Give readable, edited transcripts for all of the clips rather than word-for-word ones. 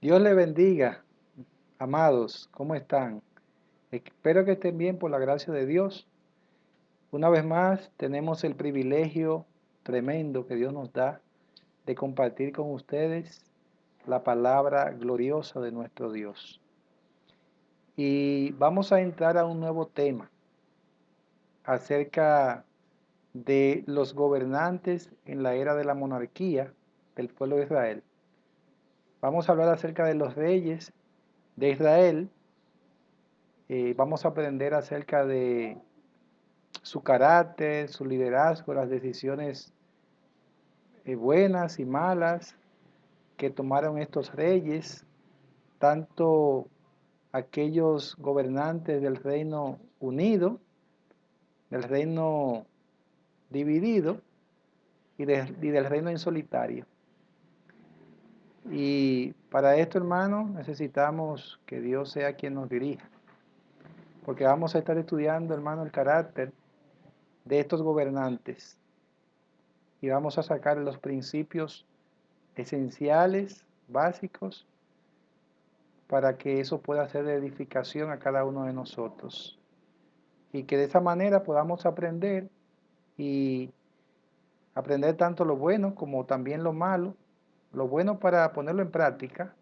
Dios le bendiga, amados, ¿cómo están? Espero que estén bien por la gracia de Dios. Una vez más, tenemos el privilegio tremendo que Dios nos da de compartir con ustedes la palabra gloriosa de nuestro Dios. Y vamos a entrar a un nuevo tema acerca de los gobernantes en la era de la monarquía del pueblo de Israel. Vamos a hablar acerca de los reyes de Israel. Vamos a aprender acerca de su carácter, su liderazgo, las decisiones buenas y malas que tomaron estos reyes, tanto aquellos gobernantes del reino unido, del reino dividido y del reino en solitario. Y para esto, hermano, necesitamos que Dios sea quien nos dirija, porque vamos a estar estudiando, hermano, el carácter de estos gobernantes y vamos a sacar los principios esenciales, básicos, para que eso pueda ser de edificación a cada uno de nosotros. Y que de esa manera podamos aprender y aprender tanto lo bueno como también lo malo, lo bueno para ponerlo en práctica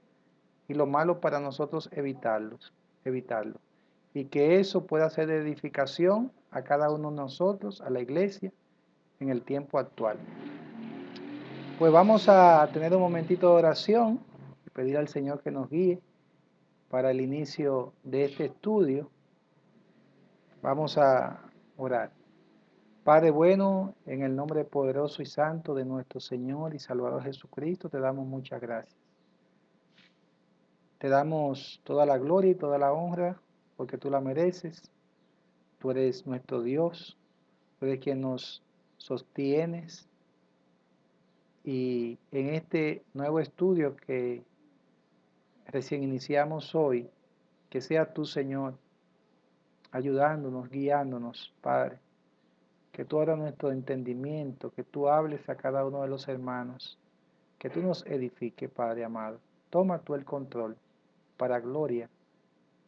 y lo malo para nosotros evitarlo. Y que eso pueda ser de edificación a cada uno de nosotros, a la iglesia, en el tiempo actual. Pues vamos a tener un momentito de oración y pedir al Señor que nos guíe para el inicio de este estudio. Vamos a orar. Padre bueno, en el nombre poderoso y santo de nuestro Señor y Salvador Jesucristo, te damos muchas gracias. Te damos toda la gloria y toda la honra porque tú la mereces. Tú eres nuestro Dios, tú eres quien nos sostienes. Y en este nuevo estudio que recién iniciamos hoy, que sea tú, Señor, ayudándonos, guiándonos, Padre. Que tú abras nuestro entendimiento, que tú hables a cada uno de los hermanos, que tú nos edifiques, Padre amado. Toma tú el control para gloria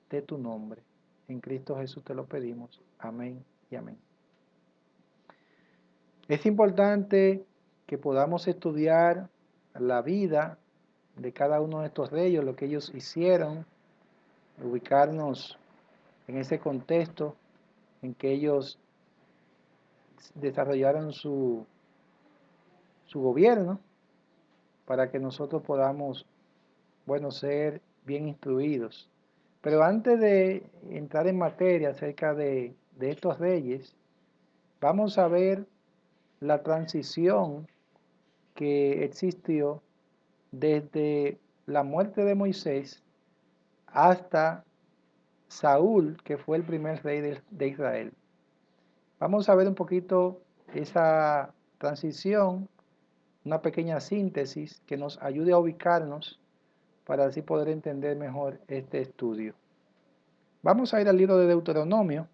de tu nombre. En Cristo Jesús te lo pedimos. Amén y amén. Es importante que podamos estudiar la vida de cada uno de estos reyes, lo que ellos hicieron, ubicarnos en ese contexto en que ellos desarrollaron su gobierno, para que nosotros podamos, bueno, ser bien instruidos. Pero antes de entrar en materia acerca de estos reyes, vamos a ver la transición que existió desde la muerte de Moisés hasta Saúl, que fue el primer rey de Israel. Vamos a ver un poquito esa transición, una pequeña síntesis que nos ayude a ubicarnos para así poder entender mejor este estudio. Vamos a ir al libro de Deuteronomio,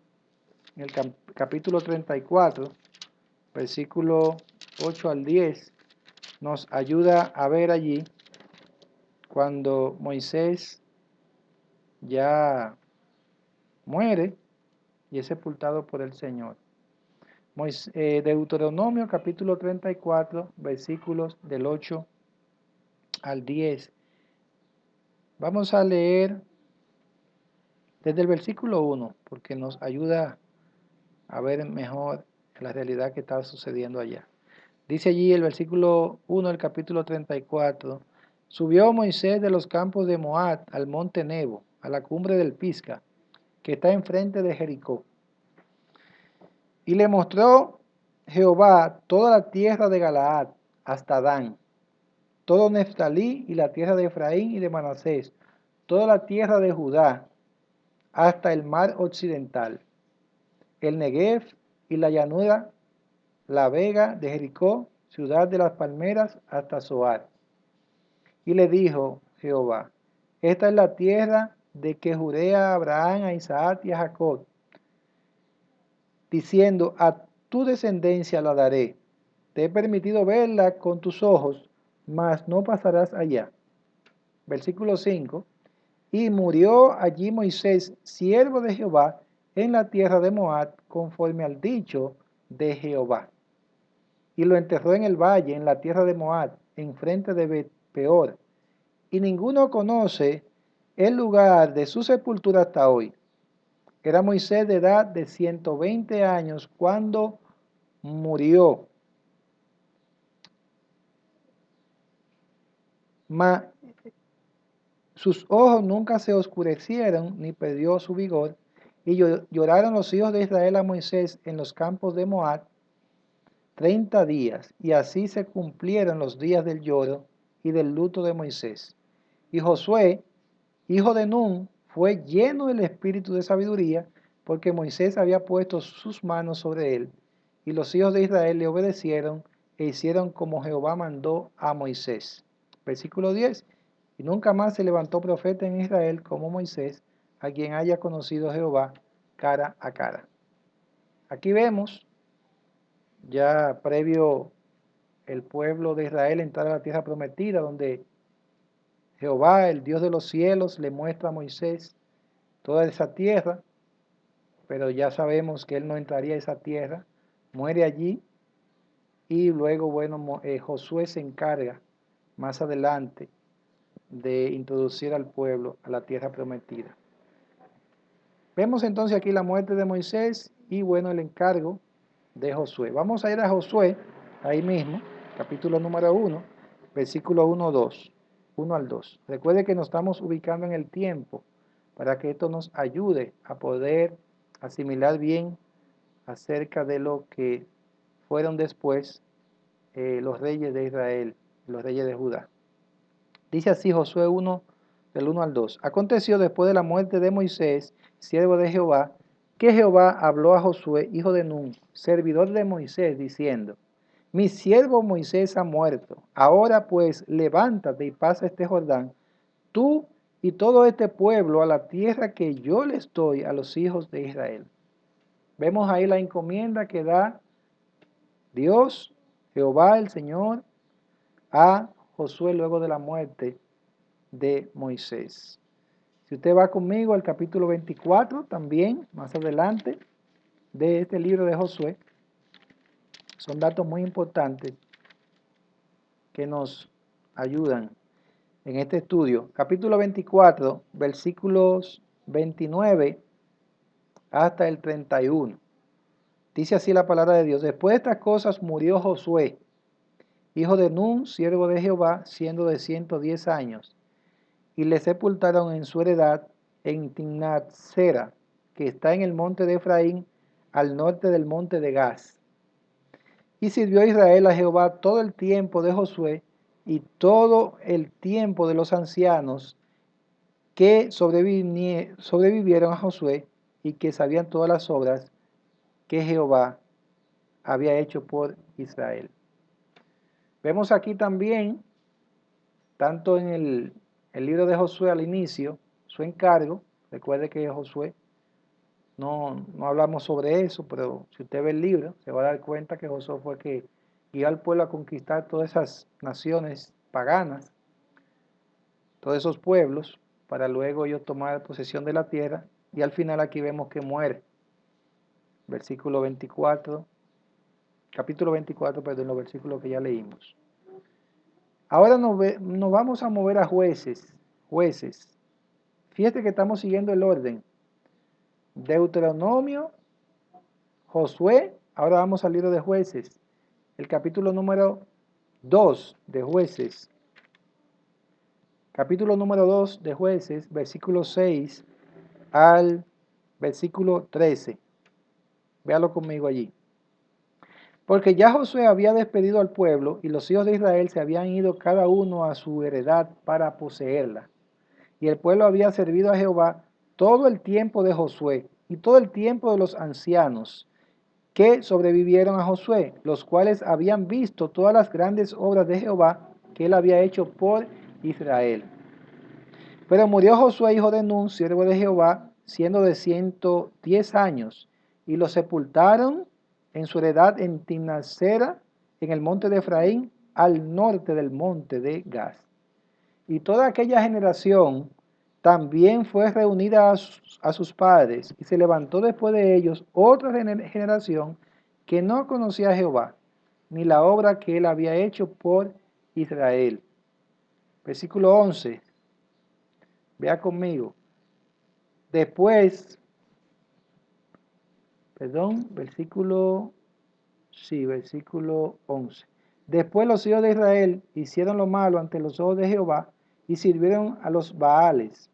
en el capítulo 34, versículo 8 al 10, nos ayuda a ver allí cuando Moisés ya muere y es sepultado por el Señor. Deuteronomio capítulo 34, versículos del 8 al 10. Vamos a leer desde el versículo 1, porque nos ayuda a ver mejor la realidad que estaba sucediendo allá. Dice allí el versículo 1 del capítulo 34, subió Moisés de los campos de Moab al monte Nebo, a la cumbre del Pisga, que está enfrente de Jericó. Y le mostró Jehová toda la tierra de Galaad hasta Dan, todo Neftalí y la tierra de Efraín y de Manasés, toda la tierra de Judá, hasta el mar occidental, el Negev y la llanura, la vega de Jericó, ciudad de las palmeras, hasta Zoar. Y le dijo Jehová, esta es la tierra de que juré a Abraham, a Isaac y a Jacob, diciendo, a tu descendencia la daré. Te he permitido verla con tus ojos, mas no pasarás allá. Versículo 5. Y murió allí Moisés, siervo de Jehová, en la tierra de Moab, conforme al dicho de Jehová. Y lo enterró en el valle, en la tierra de Moab, enfrente de Bet-peor. Y ninguno conoce el lugar de su sepultura hasta hoy. Era Moisés de edad de 120 años cuando murió. Sus ojos nunca se oscurecieron, ni perdió su vigor. Y lloraron los hijos de Israel a Moisés en los campos de Moab 30 días. Y así se cumplieron los días del lloro y del luto de Moisés. Y Josué, hijo de Nun, fue lleno del espíritu de sabiduría, porque Moisés había puesto sus manos sobre él. Y los hijos de Israel le obedecieron e hicieron como Jehová mandó a Moisés. Versículo 10. Y nunca más se levantó profeta en Israel como Moisés, a quien haya conocido Jehová cara a cara. Aquí vemos, ya previo el pueblo de Israel entrar a la tierra prometida, donde Jehová, el Dios de los cielos, le muestra a Moisés toda esa tierra, pero ya sabemos que él no entraría a esa tierra, muere allí, y luego, bueno, Josué se encarga más adelante de introducir al pueblo a la tierra prometida. Vemos entonces aquí la muerte de Moisés y, bueno, el encargo de Josué. Vamos a ir a Josué, ahí mismo, capítulo número 1, versículo 1 al 2. Recuerde que nos estamos ubicando en el tiempo para que esto nos ayude a poder asimilar bien acerca de lo que fueron después los reyes de Israel, los reyes de Judá. Dice así Josué 1, del 1 al 2. Aconteció después de la muerte de Moisés, siervo de Jehová, que Jehová habló a Josué, hijo de Nun, servidor de Moisés, diciendo: Mi siervo Moisés ha muerto. Ahora pues levántate y pasa este Jordán, tú y todo este pueblo, a la tierra que yo les doy a los hijos de Israel. Vemos ahí la encomienda que da Dios, Jehová el Señor, a Josué luego de la muerte de Moisés. Si usted va conmigo al capítulo 24, también más adelante de este libro de Josué, son datos muy importantes que nos ayudan en este estudio. Capítulo 24, versículos 29 hasta el 31. Dice así la palabra de Dios: Después de estas cosas murió Josué, hijo de Nun, siervo de Jehová, siendo de 110 años, y le sepultaron en su heredad en Timnat-Sera, que está en el monte de Efraín, al norte del monte de Gaz. Y sirvió Israel a Jehová todo el tiempo de Josué y todo el tiempo de los ancianos que sobrevivieron a Josué y que sabían todas las obras que Jehová había hecho por Israel. Vemos aquí también, tanto en el libro de Josué al inicio, su encargo. Recuerde que Josué, no hablamos sobre eso, pero si usted ve el libro, se va a dar cuenta que Josué fue que guió al pueblo a conquistar todas esas naciones paganas, todos esos pueblos, para luego ellos tomar posesión de la tierra, y al final aquí vemos que muere. Versículo 24, capítulo 24, perdón, los versículos que ya leímos. Ahora nos vamos a mover a jueces. Fíjate que estamos siguiendo el orden. Deuteronomio, Josué, ahora vamos al libro de Jueces, el capítulo número 2 de Jueces. Capítulo número 2 de Jueces, versículo 6 al versículo 13. Véalo conmigo allí. Porque ya Josué había despedido al pueblo y los hijos de Israel se habían ido cada uno a su heredad para poseerla. Y el pueblo había servido a Jehová todo el tiempo de Josué y todo el tiempo de los ancianos que sobrevivieron a Josué, los cuales habían visto todas las grandes obras de Jehová que él había hecho por Israel. Pero murió Josué, hijo de Nun, siervo de Jehová, siendo de 110 años, y lo sepultaron en su heredad en Timnat-Sera, en el monte de Efraín, al norte del monte de Gaz. Y toda aquella generación también fue reunida a sus padres, y se levantó después de ellos otra generación que no conocía a Jehová, ni la obra que él había hecho por Israel. Versículo 11. Vea conmigo. Después, versículo 11. Después los hijos de Israel hicieron lo malo ante los ojos de Jehová y sirvieron a los Baales.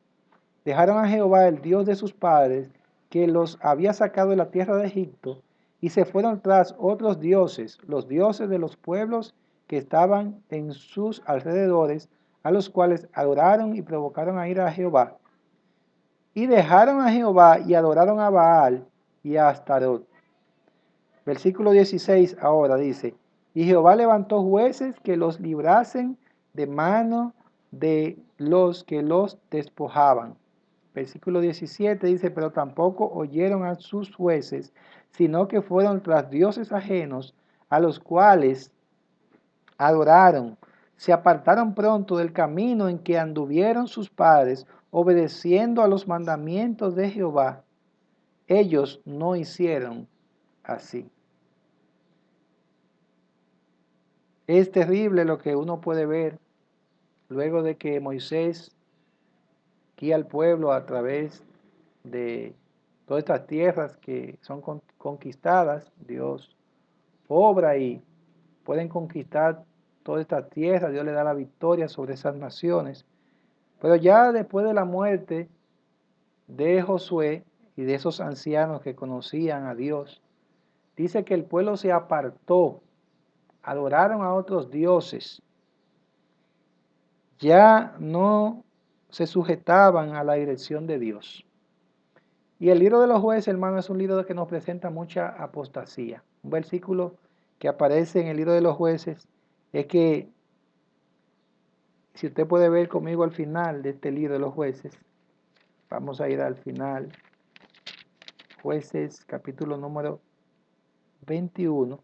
Dejaron a Jehová, el Dios de sus padres, que los había sacado de la tierra de Egipto, y se fueron tras otros dioses, los dioses de los pueblos que estaban en sus alrededores, a los cuales adoraron y provocaron a ira a Jehová. Y dejaron a Jehová y adoraron a Baal y a Astarot. Versículo 16 ahora dice, y Jehová levantó jueces que los librasen de mano de los que los despojaban. Versículo 17 dice, pero tampoco oyeron a sus jueces, sino que fueron tras dioses ajenos, a los cuales adoraron. Se apartaron pronto del camino en que anduvieron sus padres, obedeciendo a los mandamientos de Jehová. Ellos no hicieron así. Es terrible lo que uno puede ver luego de que Moisés guía al pueblo a través de todas estas tierras que son conquistadas. Dios obra y pueden conquistar todas estas tierras. Dios le da la victoria sobre esas naciones. Pero ya después de la muerte de Josué y de esos ancianos que conocían a Dios, dice que el pueblo se apartó, adoraron a otros dioses, ya no se sujetaban a la dirección de Dios. Y el libro de los jueces, hermano, es un libro que nos presenta mucha apostasía. Un versículo que aparece en el libro de los jueces es que, si usted puede ver conmigo al final de este libro de los jueces, vamos a ir al final, jueces capítulo número 21,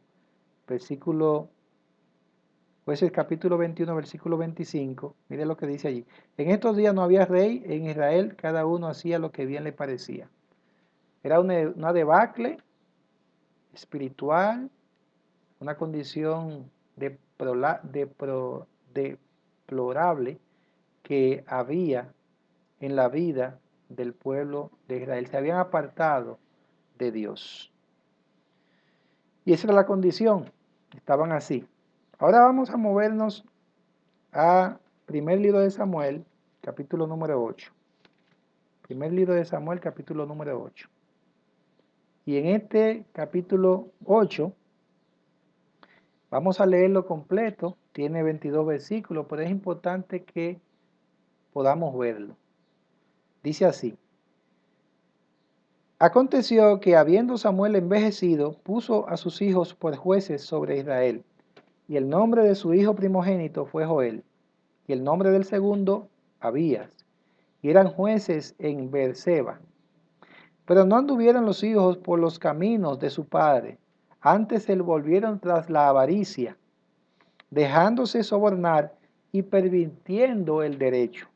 jueces capítulo 21, versículo 25, mire lo que dice allí. En estos días no había rey en Israel, cada uno hacía lo que bien le parecía. Era una debacle espiritual, una condición deplorable que había en la vida del pueblo de Israel. Se habían apartado de Dios. Y esa era la condición. Estaban así. Ahora vamos a movernos a primer libro de Samuel, capítulo número 8. Primer libro de Samuel, capítulo número 8. Y en este capítulo 8, vamos a leerlo completo. Tiene 22 versículos, pero es importante que podamos verlo. Dice así. Aconteció que habiendo Samuel envejecido, puso a sus hijos por jueces sobre Israel. Y el nombre de su hijo primogénito fue Joel, y el nombre del segundo, Abías. Y eran jueces en Beerseba. Pero no anduvieron los hijos por los caminos de su padre, antes se volvieron tras la avaricia, dejándose sobornar y pervirtiendo el derecho.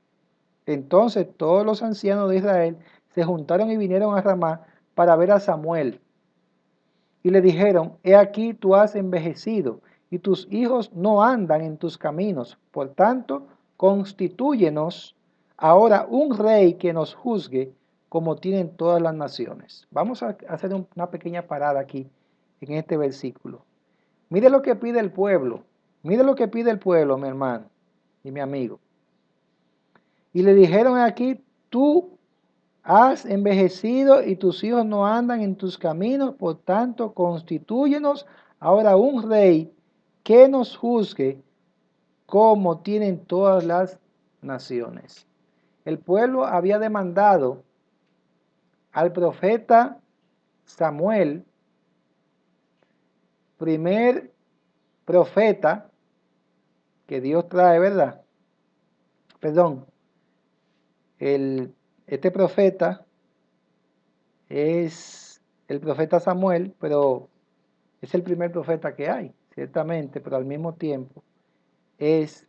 Entonces todos los ancianos de Israel se juntaron y vinieron a Ramá para ver a Samuel. Y le dijeron, he aquí tú has envejecido, y tus hijos no andan en tus caminos. Por tanto, constitúyenos ahora un rey que nos juzgue, como tienen todas las naciones. Vamos a hacer una pequeña parada aquí, en este versículo. Mire lo que pide el pueblo. Mire lo que pide el pueblo, mi hermano y mi amigo. Y le dijeron aquí, tú has envejecido y tus hijos no andan en tus caminos, por tanto, constitúyenos ahora un rey que nos juzgue como tienen todas las naciones. El pueblo había demandado al profeta Samuel, primer profeta que Dios trae, ¿verdad? Perdón, este profeta es el profeta Samuel, pero es el primer profeta que hay, ciertamente, pero al mismo tiempo es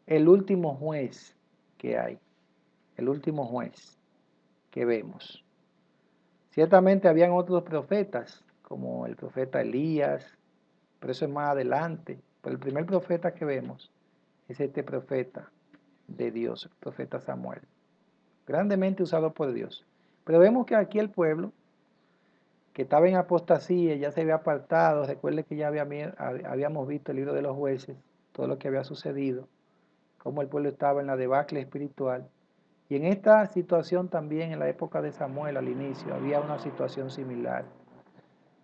el último juez que hay, el último juez que vemos. Ciertamente habían otros profetas, como el profeta Elías, pero eso es más adelante. Pero el primer profeta que vemos es este profeta de Dios, el profeta Samuel, grandemente usado por Dios. Pero vemos que aquí el pueblo, que estaba en apostasía, ya se había apartado. Recuerde que ya habíamos visto el libro de los jueces, todo lo que había sucedido, cómo el pueblo estaba en la debacle espiritual. Y en esta situación también, en la época de Samuel, al inicio, había una situación similar.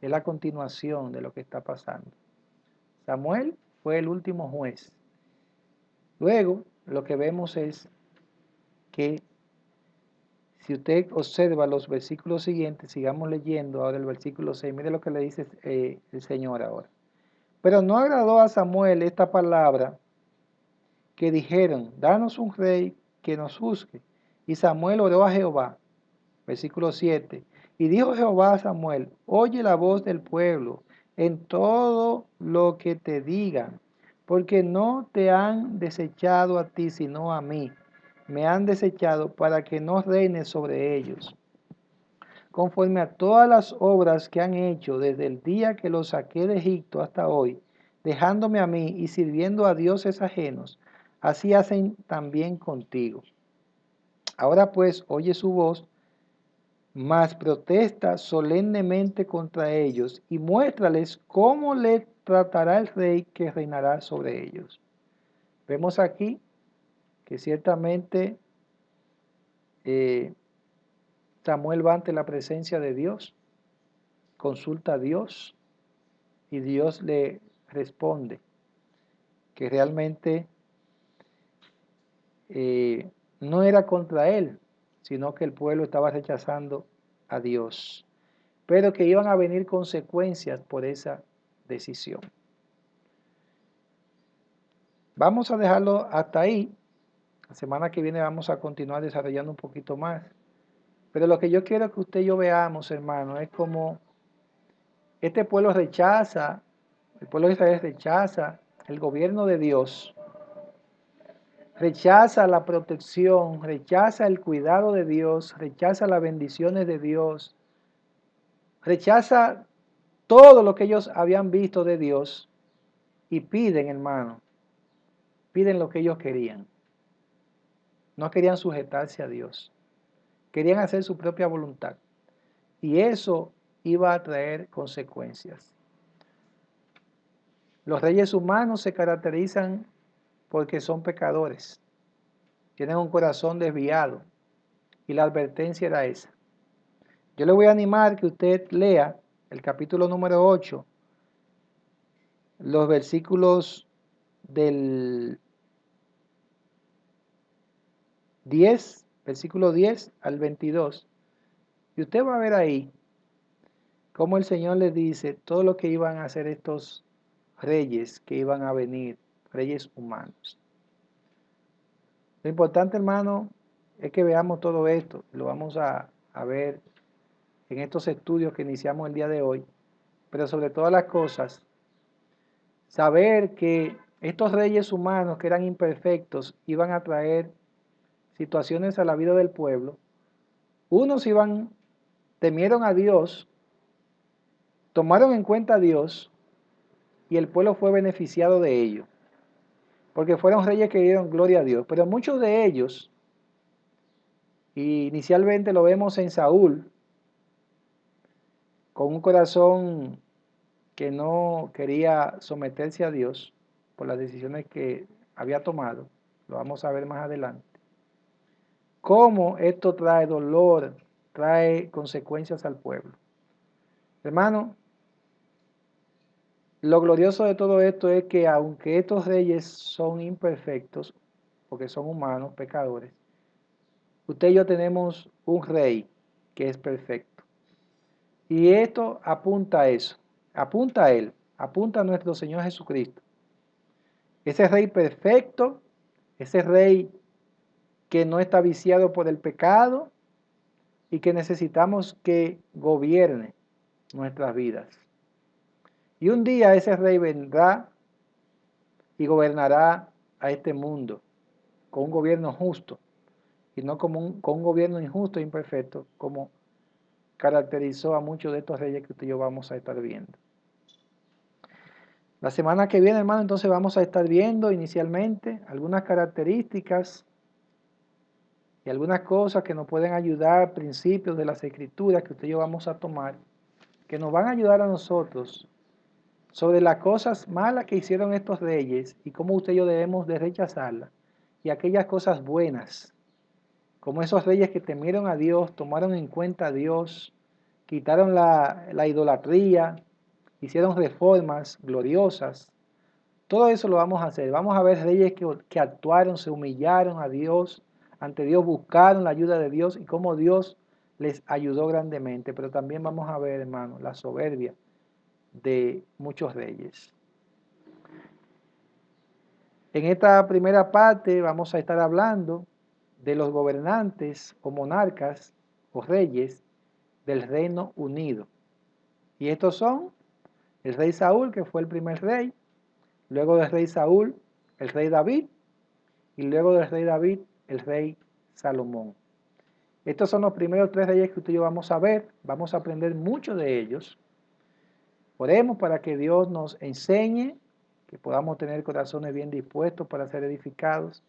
Es la continuación de lo que está pasando. Samuel fue el último juez. Luego, lo que vemos es que si usted observa los versículos siguientes, sigamos leyendo ahora el versículo 6, mire lo que le dice el Señor ahora. Pero no agradó a Samuel esta palabra que dijeron, danos un rey que nos juzgue. Y Samuel oró a Jehová. Versículo 7. Y dijo Jehová a Samuel, oye la voz del pueblo en todo lo que te digan, porque no te han desechado a ti, sino a mí. Me han desechado para que no reines sobre ellos, conforme a todas las obras que han hecho desde el día que los saqué de Egipto hasta hoy, dejándome a mí y sirviendo a dioses ajenos. Así hacen también contigo. Ahora pues, oye su voz, mas protesta solemnemente contra ellos y muéstrales cómo le tratará el rey que reinará sobre ellos. Vemos aquí que ciertamente Samuel va ante la presencia de Dios, consulta a Dios y Dios le responde que realmente no era contra él, sino que el pueblo estaba rechazando a Dios, pero que iban a venir consecuencias por esa decisión. Vamos a dejarlo hasta ahí. La semana que viene vamos a continuar desarrollando un poquito más. Pero lo que yo quiero que usted y yo veamos, hermano, es como este pueblo rechaza, el pueblo de Israel rechaza el gobierno de Dios, rechaza la protección, rechaza el cuidado de Dios, rechaza las bendiciones de Dios, rechaza todo lo que ellos habían visto de Dios y piden, hermano, piden lo que ellos querían. No querían sujetarse a Dios, querían hacer su propia voluntad y eso iba a traer consecuencias. Los reyes humanos se caracterizan porque son pecadores, tienen un corazón desviado y la advertencia era esa. Yo le voy a animar que usted lea el capítulo número 8, los versículos del 10, versículo 10 al 22, y usted va a ver ahí cómo el Señor les dice todo lo que iban a hacer estos reyes que iban a venir, reyes humanos. Lo importante, hermano, es que veamos todo esto. Lo vamos a ver en estos estudios que iniciamos el día de hoy. Pero sobre todas las cosas, saber que estos reyes humanos que eran imperfectos iban a traer situaciones a la vida del pueblo. Unos temieron a Dios, tomaron en cuenta a Dios y el pueblo fue beneficiado de ello. Porque fueron reyes que dieron gloria a Dios. Pero muchos de ellos, y inicialmente lo vemos en Saúl, con un corazón que no quería someterse a Dios por las decisiones que había tomado, lo vamos a ver más adelante, cómo esto trae dolor, trae consecuencias al pueblo. Hermano, lo glorioso de todo esto es que aunque estos reyes son imperfectos, porque son humanos, pecadores, usted y yo tenemos un rey que es perfecto. Y esto apunta a eso, apunta a Él, apunta a nuestro Señor Jesucristo. Ese rey perfecto, ese rey que no está viciado por el pecado y que necesitamos que gobierne nuestras vidas. Y un día ese rey vendrá y gobernará a este mundo con un gobierno justo, y no como con un gobierno injusto e imperfecto, como caracterizó a muchos de estos reyes que usted y yo vamos a estar viendo. La semana que viene, hermano, entonces vamos a estar viendo inicialmente algunas características y algunas cosas que nos pueden ayudar, principios de las escrituras que usted y yo vamos a tomar, que nos van a ayudar a nosotros sobre las cosas malas que hicieron estos reyes y cómo usted y yo debemos de rechazarlas, y aquellas cosas buenas, como esos reyes que temieron a Dios, tomaron en cuenta a Dios, quitaron la idolatría, hicieron reformas gloriosas. Todo eso lo vamos a hacer. Vamos a ver reyes que actuaron, se humillaron a Dios, ante Dios buscaron la ayuda de Dios y cómo Dios les ayudó grandemente. Pero también vamos a ver, hermano, la soberbia de muchos reyes. En esta primera parte vamos a estar hablando de los gobernantes o monarcas o reyes del Reino Unido. Y estos son el rey Saúl, que fue el primer rey, luego del rey Saúl, el rey David, y luego del rey David, el rey Salomón. Estos son los primeros 3 reyes que usted y yo vamos a ver, vamos a aprender mucho de ellos. Oremos para que Dios nos enseñe, que podamos tener corazones bien dispuestos para ser edificados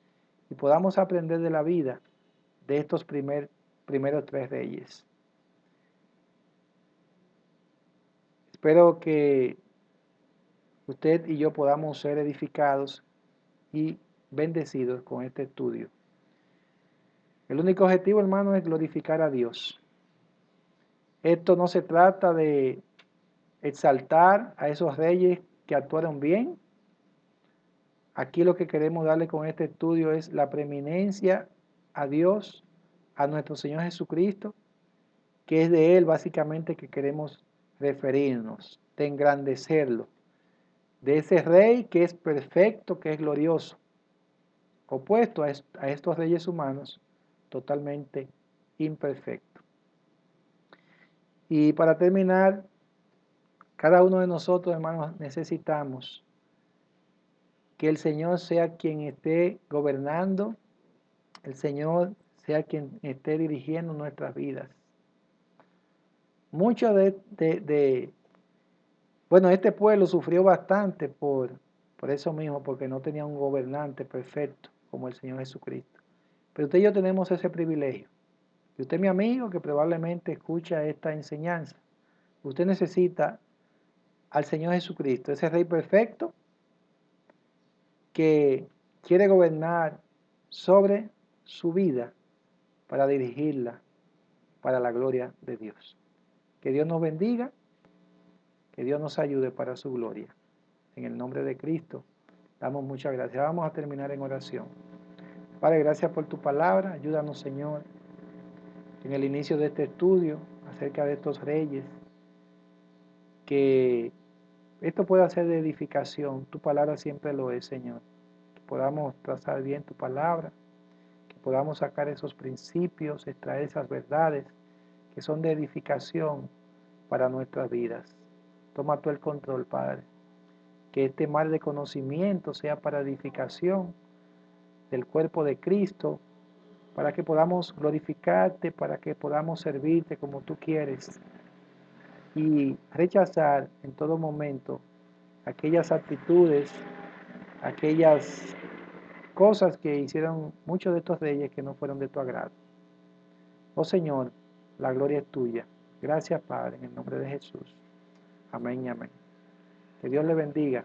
y podamos aprender de la vida de estos primeros 3 reyes. Espero que usted y yo podamos ser edificados y bendecidos con este estudio. El único objetivo, hermano, es glorificar a Dios. Esto no se trata de exaltar a esos reyes que actuaron bien. Aquí lo que queremos darle con este estudio es la preeminencia a Dios, a nuestro Señor Jesucristo, que es de Él básicamente que queremos referirnos, de engrandecerlo, de ese rey que es perfecto, que es glorioso, opuesto a estos reyes humanos, totalmente imperfecto. Y para terminar, cada uno de nosotros, hermanos, necesitamos que el Señor sea quien esté gobernando, el Señor sea quien esté dirigiendo nuestras vidas. Mucho bueno, este pueblo sufrió bastante por eso mismo, porque no tenía un gobernante perfecto como el Señor Jesucristo. Pero usted y yo tenemos ese privilegio. Y usted, mi amigo, que probablemente escucha esta enseñanza, usted necesita al Señor Jesucristo, ese Rey perfecto que quiere gobernar sobre su vida para dirigirla para la gloria de Dios. Que Dios nos bendiga, que Dios nos ayude para su gloria. En el nombre de Cristo, damos muchas gracias. Vamos a terminar en oración. Padre, gracias por tu palabra. Ayúdanos, Señor, en el inicio de este estudio acerca de estos reyes, que esto pueda ser de edificación. Tu palabra siempre lo es, Señor. Que podamos trazar bien tu palabra, que podamos sacar esos principios, extraer esas verdades que son de edificación para nuestras vidas. Toma tú el control, Padre. Que este mar de conocimiento sea para edificación del cuerpo de Cristo, para que podamos glorificarte, para que podamos servirte como tú quieres y rechazar en todo momento aquellas actitudes, aquellas cosas que hicieron muchos de estos reyes que no fueron de tu agrado. Oh Señor, la gloria es tuya. Gracias, Padre, en el nombre de Jesús. Amén y amén. Que Dios le bendiga.